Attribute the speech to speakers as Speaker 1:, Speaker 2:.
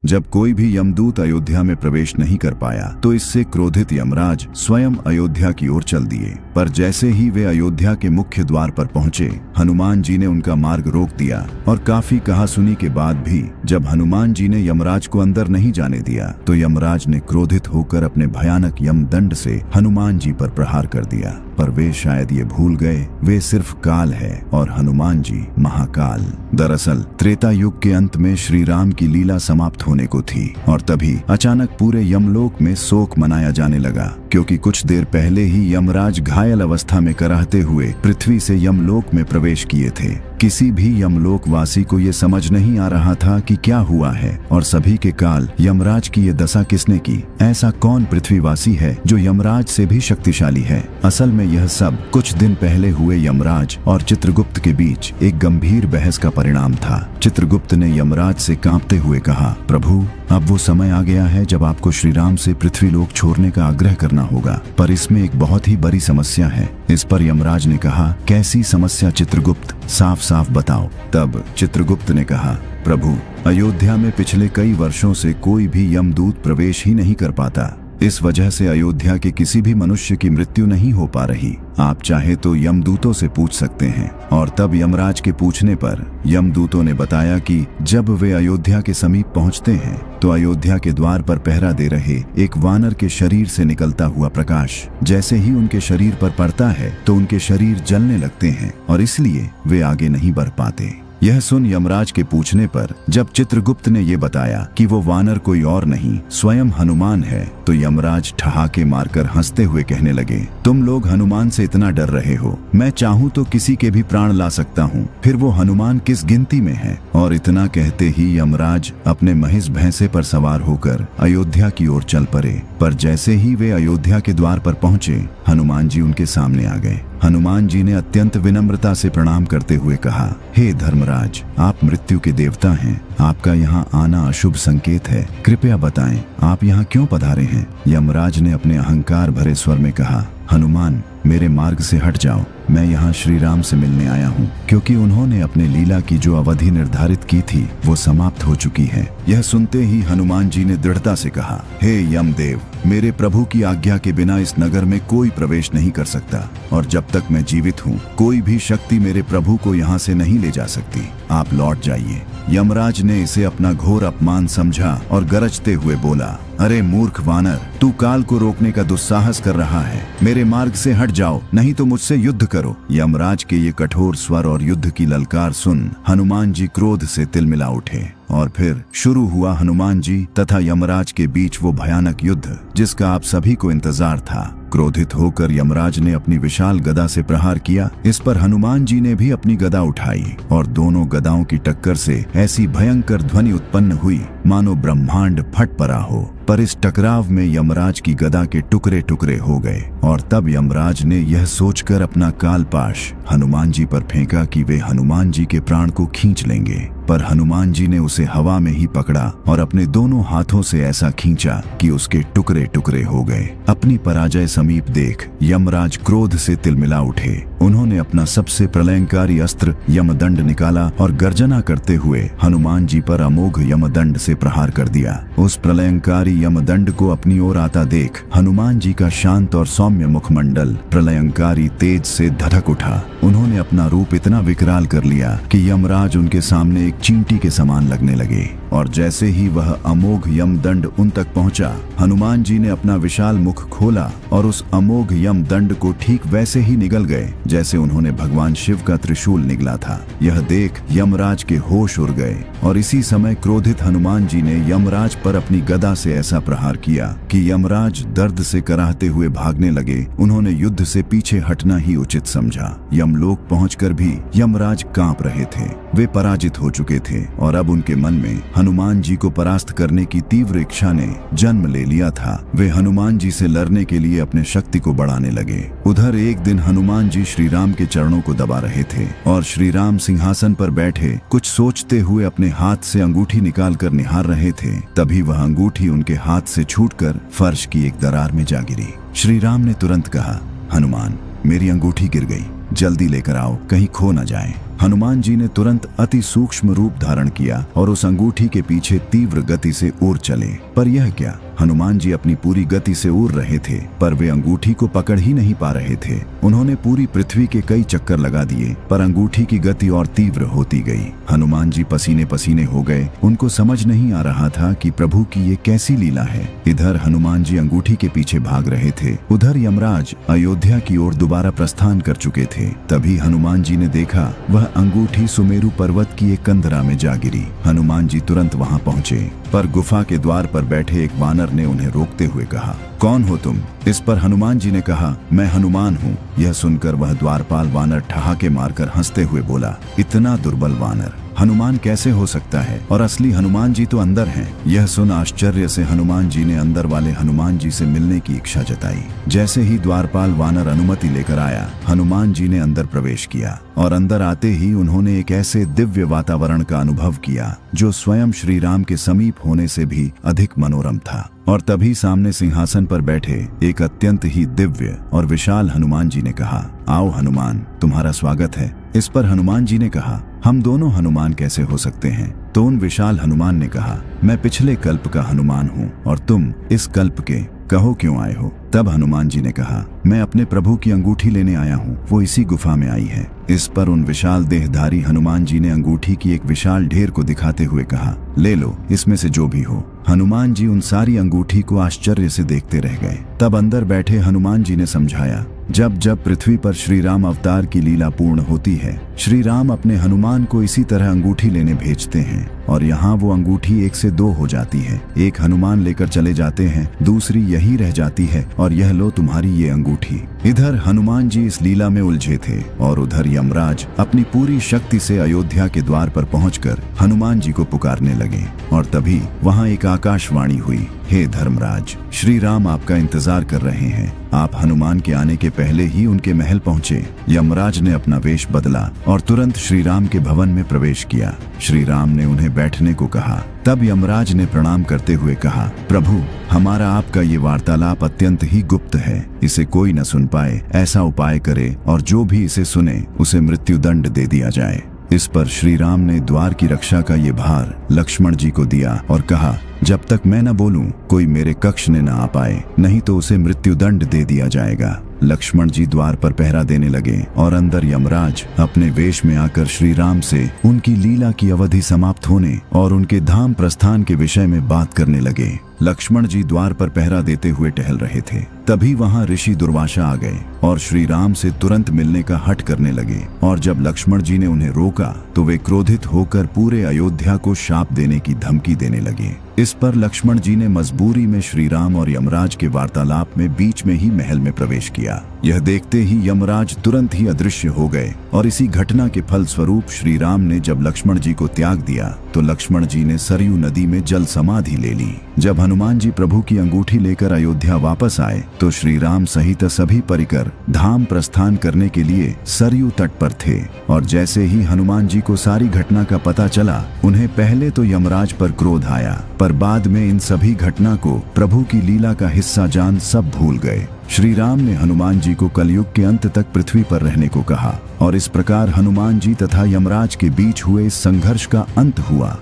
Speaker 1: जब कोई भी यमदूत अयोध्या में प्रवेश नहीं कर पाया तो इससे क्रोधित यमराज स्वयं अयोध्या की ओर चल दिए। पर जैसे ही वे अयोध्या के मुख्य द्वार पर पहुंचे, हनुमान जी ने उनका मार्ग रोक दिया और काफी कहासुनी के बाद भी जब हनुमान जी ने यमराज को अंदर नहीं जाने दिया तो यमराज ने क्रोधित होकर अपने भयानक यमदंड से हनुमान जी पर प्रहार कर दिया। पर वे शायद ये भूल गए, वे सिर्फ काल है और हनुमान जी महाकाल। दरअसल त्रेता युग के अंत में श्री राम की लीला समाप्त होने को थी और तभी अचानक पूरे यमलोक में शोक मनाया जाने लगा, क्योंकि कुछ देर पहले ही यमराज घायल अवस्था में कराहते हुए पृथ्वी से यमलोक में प्रवेश किए थे। किसी भी यमलोक वासी को ये समझ नहीं आ रहा था कि क्या हुआ है और सभी के काल यमराज की ये दशा किसने की। ऐसा कौन पृथ्वीवासी है जो यमराज से भी शक्तिशाली है? असल में यह सब कुछ दिन पहले हुए यमराज और चित्रगुप्त के बीच एक गंभीर बहस का परिणाम था। चित्रगुप्त ने यमराज से कांपते हुए कहा, प्रभु, अब वो समय आ गया है जब आपको श्री राम से पृथ्वीलोक छोड़ने का आग्रह करना होगा, पर इसमें एक बहुत ही बड़ी समस्या है। इस पर यमराज ने कहा, कैसी समस्या चित्रगुप्त, साफ साफ बताओ। तब चित्रगुप्त ने कहा, प्रभु, अयोध्या में पिछले कई वर्षों से कोई भी यमदूत प्रवेश ही नहीं कर पाता। इस वजह से अयोध्या के किसी भी मनुष्य की मृत्यु नहीं हो पा रही। आप चाहे तो यमदूतों से पूछ सकते हैं। और तब यमराज के पूछने पर यमदूतों ने बताया कि जब वे अयोध्या के समीप पहुंचते हैं तो अयोध्या के द्वार पर पहरा दे रहे एक वानर के शरीर से निकलता हुआ प्रकाश जैसे ही उनके शरीर पर पड़ता है तो उनके शरीर जलने लगते हैं और इसलिए वे आगे नहीं बढ़ पाते। यह सुन यमराज के पूछने पर जब चित्रगुप्त ने ये बताया कि वो वानर कोई और नहीं स्वयं हनुमान है, तो यमराज ठहाके मारकर हंसते हुए कहने लगे, तुम लोग हनुमान से इतना डर रहे हो, मैं चाहूँ तो किसी के भी प्राण ला सकता हूँ, फिर वो हनुमान किस गिनती में है। और इतना कहते ही यमराज अपने महिष भैंसे पर सवार होकर अयोध्या की ओर चल पड़े। पर जैसे ही वे अयोध्या के द्वार पर पहुंचे, हनुमान जी उनके सामने आ गए। हनुमान जी ने अत्यंत विनम्रता से प्रणाम करते हुए कहा, हे धर्मराज, आप मृत्यु के देवता हैं, आपका यहाँ आना अशुभ संकेत है, कृपया बताएं आप यहाँ क्यों पधारे हैं। यमराज ने अपने अहंकार भरे स्वर में कहा, हनुमान, मेरे मार्ग से हट जाओ, मैं यहाँ श्री राम से मिलने आया हूँ, क्योंकि उन्होंने अपने लीला की जो अवधि निर्धारित की थी वो समाप्त हो चुकी है। यह सुनते ही हनुमान जी ने दृढ़ता से कहा, हे यमदेव, मेरे प्रभु की आज्ञा के बिना इस नगर में कोई प्रवेश नहीं कर सकता और जब तक मैं जीवित हूँ कोई भी शक्ति मेरे प्रभु को यहाँ से नहीं ले जा सकती। आप लौट जाइए। यमराज ने इसे अपना घोर अपमान समझा और गरजते हुए बोला, अरे मूर्ख वानर, तू काल को रोकने का दुस्साहस कर रहा है, मेरे मार्ग से हट जाओ, नहीं तो मुझसे युद्ध करो। यमराज के ये कठोर स्वर और युद्ध की ललकार सुन हनुमान जी क्रोध से तिलमिला उठे और फिर शुरू हुआ हनुमान जी तथा यमराज के बीच वो भयानक युद्ध जिसका आप सभी को इंतजार था। क्रोधित होकर यमराज ने अपनी विशाल गदा से प्रहार किया। इस पर हनुमान जी ने भी अपनी गदा उठाई और दोनों गदाओं की टक्कर से ऐसी भयंकर ध्वनि उत्पन्न हुई मानो ब्रह्मांड फट पड़ा हो। पर इस टकराव में यमराज की गदा के टुकड़े टुकड़े हो गए और तब यमराज ने यह सोचकर अपना कालपाश हनुमान जी पर फेंका कि वे हनुमान जी के प्राण को खींच लेंगे। पर हनुमान जी ने उसे हवा में ही पकड़ा और अपने दोनों हाथों से ऐसा खींचा कि उसके टुकड़े टुकड़े हो गए। अपनी पराजय समीप देख यमराज क्रोध से तिलमिला उठे। उन्होंने अपना सबसे प्रलयंकारी अस्त्र यमदंड निकाला और गर्जना करते हुए हनुमान जी पर अमोघ यमदंड से प्रहार कर दिया। उस प्रलयंकारी यमदंड को अपनी ओर आता देख हनुमान जी का शांत और सौम्य मुखमंडल प्रलयंकारी तेज से धधक उठा। उन्होंने अपना रूप इतना विकराल कर लिया कि यमराज उनके सामने एक चींटी के समान लगने लगे और जैसे ही वह अमोघ यमदंड उन तक पहुंचा, हनुमान जी ने अपना विशाल मुख खोला और उस अमोघ यमदंड को ठीक वैसे ही निगल गए जैसे उन्होंने भगवान शिव का त्रिशूल निगला था। यह देख यमराज के होश उड़ गए और इसी समय क्रोधित हनुमान जी ने यमराज पर अपनी गदा से ऐसा प्रहार किया कि यमराज दर्द से कराहते हुए भागने लगे। उन्होंने युद्ध से पीछे हटना ही उचित समझा। यमलोक पहुंचकर भी यमराज कांप रहे थे। वे पराजित हो चुके थे और अब उनके मन में हनुमान जी को परास्त करने की तीव्र इच्छा ने जन्म ले लिया था। वे हनुमान जी से लड़ने के लिए अपने शक्ति को बढ़ाने लगे। उधर एक दिन हनुमान जी श्री राम के चरणों को दबा रहे थे और श्री राम सिंहासन पर बैठे कुछ सोचते हुए अपने हाथ से अंगूठी निकाल कर निहार रहे थे। तभी वह अंगूठी उनके हाथ से छूटकर फर्श की एक दरार में जा गिरी। श्री राम ने तुरंत कहा, हनुमान, मेरी अंगूठी गिर गई, जल्दी लेकर आओ, कहीं खो न जाए। हनुमान जी ने तुरंत अति सूक्ष्म रूप धारण किया और उस अंगूठी के पीछे तीव्र गति से उड़ चले। पर यह क्या, हनुमान जी अपनी पूरी गति से उड़ रहे थे पर वे अंगूठी को पकड़ ही नहीं पा रहे थे। उन्होंने पूरी पृथ्वी के कई चक्कर लगा दिए पर अंगूठी की गति और तीव्र होती गई। हनुमान जी पसीने पसीने हो गए। उनको समझ नहीं आ रहा था कि प्रभु की ये कैसी लीला है। इधर हनुमान जी अंगूठी के पीछे भाग रहे थे, उधर यमराज अयोध्या की ओर दोबारा प्रस्थान कर चुके थे। तभी हनुमान जी ने देखा वह अंगूठी सुमेरु पर्वत की एक कंदरा में जा गिरी। हनुमान जी तुरंत वहां पहुंचे पर गुफा के द्वार पर बैठे एक वानर ने उन्हें रोकते हुए कहा, कौन हो तुम? इस पर हनुमान जी ने कहा, मैं हनुमान हूँ। यह सुनकर वह द्वारपाल वानर ठहाके मारकर हंसते हुए बोला, इतना दुर्बल वानर हनुमान कैसे हो सकता है? और असली हनुमान जी तो अंदर हैं। यह सुन आश्चर्य से हनुमान जी ने अंदर वाले हनुमान जी से मिलने की इच्छा जताई। जैसे ही द्वारपाल वानर अनुमति लेकर आया, हनुमान जी ने अंदर प्रवेश किया और अंदर आते ही उन्होंने एक ऐसे दिव्य वातावरण का अनुभव किया जो स्वयं श्री राम के समीप होने से भी अधिक मनोरम था। और तभी सामने सिंहासन पर बैठे एक अत्यंत ही दिव्य और विशाल हनुमान जी ने कहा, आओ हनुमान, तुम्हारा स्वागत है। इस पर हनुमान जी ने कहा, हम दोनों हनुमान कैसे हो सकते हैं? तो उन विशाल हनुमान ने कहा, मैं पिछले कल्प का हनुमान हूँ और तुम इस कल्प के, कहो क्यों आए हो? तब हनुमान जी ने कहा, मैं अपने प्रभु की अंगूठी लेने आया हूँ, वो इसी गुफा में आई है। इस पर उन विशाल देहधारी हनुमान जी ने अंगूठी की एक विशाल ढेर को दिखाते हुए कहा, ले लो, इसमें से जो भी हो। हनुमान जी उन सारी अंगूठी को आश्चर्य से देखते रह गए। तब अंदर बैठे हनुमान जी ने समझाया, जब जब पृथ्वी पर श्री राम अवतार की लीला पूर्ण होती है, श्री राम अपने हनुमान को इसी तरह अंगूठी लेने भेजते हैं और यहाँ वो अंगूठी 1 से 2 हो जाती है। एक हनुमान लेकर चले जाते हैं, दूसरी यही रह जाती है और यह लो तुम्हारी ये अंगूठी। इधर हनुमान जी इस लीला में उलझे थे और उधर यमराज अपनी पूरी शक्ति से अयोध्या के द्वार पर पहुंचकर हनुमान जी को पुकारने लगे। और तभी वहां एक आकाशवाणी हुई, हे धर्मराज, श्री राम आपका इंतजार कर रहे हैं। आप हनुमान के आने के पहले ही उनके महल पहुंचे। यमराज ने अपना वेश बदला और तुरंत श्री राम के भवन में प्रवेश किया। श्री राम ने उन्हें बैठने को कहा। तब यमराज ने प्रणाम करते हुए कहा, प्रभु, हमारा आपका ये वार्तालाप अत्यंत ही गुप्त है, इसे कोई न सुन पाए, ऐसा उपाय करे और जो भी इसे सुने उसे मृत्युदंड दे दिया जाए। इस पर श्री राम ने द्वार की रक्षा का ये भार लक्ष्मण जी को दिया और कहा, जब तक मैं न बोलूं कोई मेरे कक्ष में न आ पाए, नहीं तो उसे मृत्युदंड दे दिया जाएगा। लक्ष्मण जी द्वार पर पहरा देने लगे और अंदर यमराज अपने वेश में आकर श्री राम से उनकी लीला की अवधि समाप्त होने और उनके धाम प्रस्थान के विषय में बात करने लगे। लक्ष्मण जी द्वार पर पहरा देते हुए टहल रहे थे। तभी वहां ऋषि दुर्वासा आ गए और श्री राम से तुरंत मिलने का हठ करने लगे। और जब लक्ष्मण जी ने उन्हें रोका तो वे क्रोधित होकर पूरे अयोध्या को शाप देने की धमकी देने लगे। इस पर लक्ष्मण जी ने मजबूरी में श्री राम और यमराज के वार्तालाप में बीच में ही महल में प्रवेश किया। यह देखते ही यमराज तुरंत ही अदृश्य हो गए और इसी घटना के फल स्वरूप श्री राम ने जब लक्ष्मण जी को त्याग दिया तो लक्ष्मण जी ने सरयू नदी में जल समाधि ले ली। जब हनुमान जी प्रभु की अंगूठी लेकर अयोध्या वापस आए तो श्री राम सहित सभी परिकर धाम प्रस्थान करने के लिए सरयू तट पर थे। और जैसे ही हनुमान जी को सारी घटना का पता चला, उन्हें पहले तो यमराज पर क्रोध आया, पर बाद में इन सभी घटना को प्रभु की लीला का हिस्सा जान सब भूल गए। श्री राम ने हनुमान जी को कलयुग के अंत तक पृथ्वी पर रहने को कहा और इस प्रकार हनुमान जी तथा यमराज के बीच हुए इस संघर्ष का अंत हुआ।